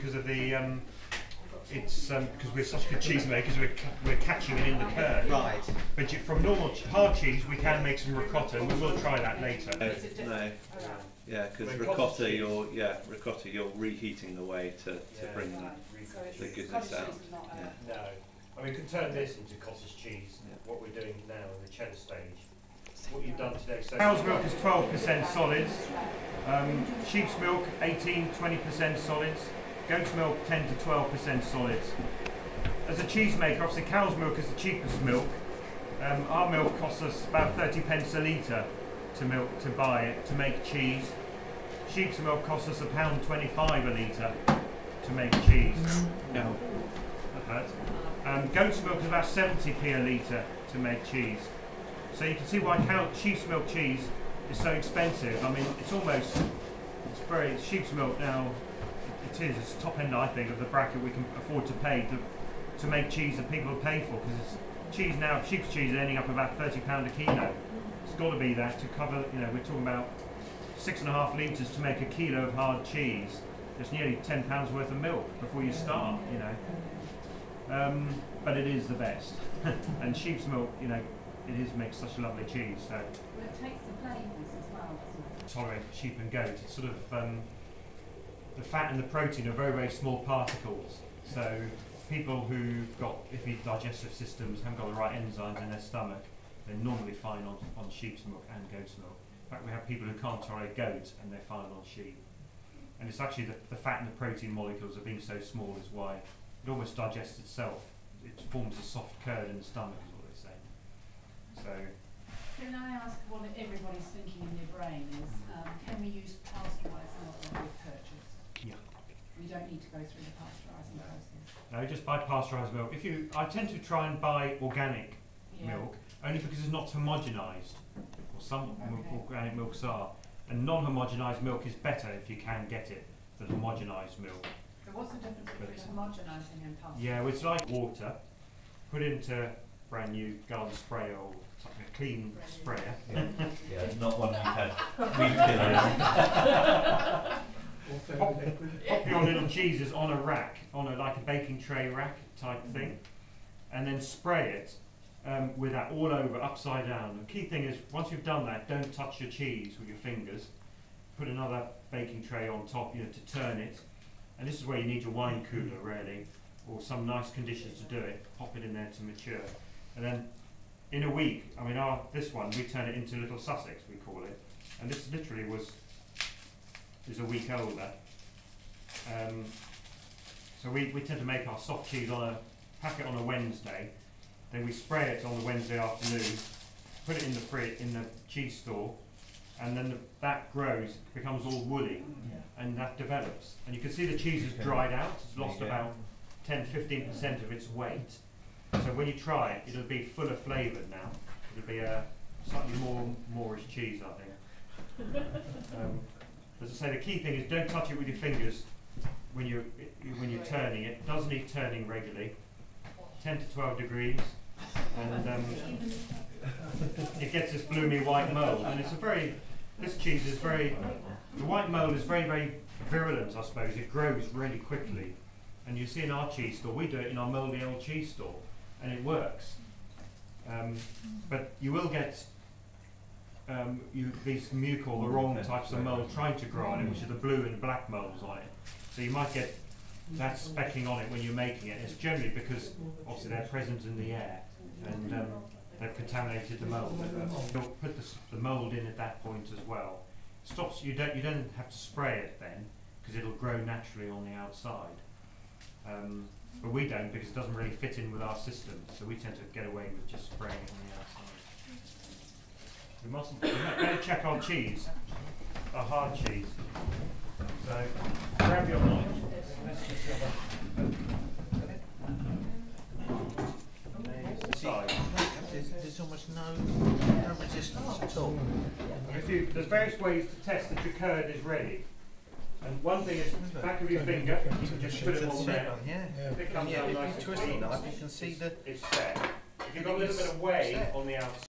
because of the it's because we're such good cheesemakers, we're catching it in the curd. Right. But from normal hard cheese, we can make some ricotta, and we will try that later. No. Yeah, because ricotta, you're reheating the whey to bring the goodness out. No, I mean, we can turn this into cottage cheese. What we're doing now in the cheddar stage. What you've done today. So cow's milk is 12% solids. Sheep's milk 18-20% solids. Goat's milk 10 to 12% solids. As a cheesemaker, obviously cow's milk is the cheapest milk. Our milk costs us about 30 pence a litre to buy it to make cheese. Sheep's milk costs us £1.25 a litre to make cheese. No. Goat's milk is about 70p a litre to make cheese. So you can see why sheep's milk cheese is so expensive. I mean, sheep's milk now, it's top end, I think, of the bracket we can afford to pay to make cheese that people will pay for, because cheese now, sheep's cheese is ending up about £30 a kilo. It's got to be that to cover, we're talking about 6.5 litres to make a kilo of hard cheese. It's nearly £10 worth of milk before you start, but it is the best. And sheep's milk, makes such a lovely cheese. So. Well, it takes the flavours as well, doesn't it? Tolerate sheep and goat. It's sort of the fat and the protein are very, very small particles. So people who've got iffy digestive systems, haven't got the right enzymes in their stomach, they're normally fine on sheep's milk and goat's milk. In fact, we have people who can't tolerate goat and they're fine on sheep. And it's actually the fat and the protein molecules are being so small is why it almost digests itself. It forms a soft curd in the stomach, is what they say. So. Can I ask what everybody's thinking in their brain is, can we use pasteurised milk that we've purchased? Yeah. We don't need to go through the pasteurising process. No, just buy pasteurised milk. I tend to try and buy organic milk, only because it's not homogenised. Or some organic milks are. And non-homogenised milk is better if you can get it than homogenised milk. So what's the difference between homogenising and pasteurising? Yeah, well, it's like water. Put into brand new garden sprayer or something, a clean sprayer. Yeah, not one we've had. Pop your little cheeses on a rack, like a baking tray rack type thing, and then spray it with that all over, upside down. The key thing is, once you've done that, don't touch your cheese with your fingers. Put another baking tray on top, to turn it. And this is where you need your wine cooler, really, or some nice conditions to do it. Pop it in there to mature, and then in a week, this one we turn it into Little Sussex, we call it, and this literally is a week older. So we tend to make our soft cheese pack it on a Wednesday, then we spray it on the Wednesday afternoon, put it in the fridge, in the cheese store, and then that grows, becomes all woolly, and that develops. And you can see the cheese has dried out, it's lost about 10-15% of its weight. So when you try it, it'll be fuller flavoured now. It'll be a slightly more Moorish cheese, I think. As I say, the key thing is don't touch it with your fingers when you're turning it. It does need turning regularly, 10 to 12 degrees, and it gets this bloomy white mould. And this cheese is the white mould is very, very virulent, I suppose. It grows really quickly. And you see in our cheese store, we do it in our mouldy old cheese store, and it works. But you will get these mucal, the wrong types of mould trying to grow on it, which are the blue and black moulds on it. So you might get that specking on it when you're making it. It's generally because obviously they're present in the air and they've contaminated the mould. You'll put the mould in at that point as well. Stops you don't have to spray it then, because it'll grow naturally on the outside. But we don't, because it doesn't really fit in with our system, so we tend to get away with just spraying it on the outside. We better check our cheese, our hard cheese. So grab your knife. Let's just There's almost no resistance at all. There's various ways to test that your curd is ready. And one thing is, back of your finger, you can just put it on there. If it comes out nice and clean, you can see it's set. If you've got a little bit of whey on the outside,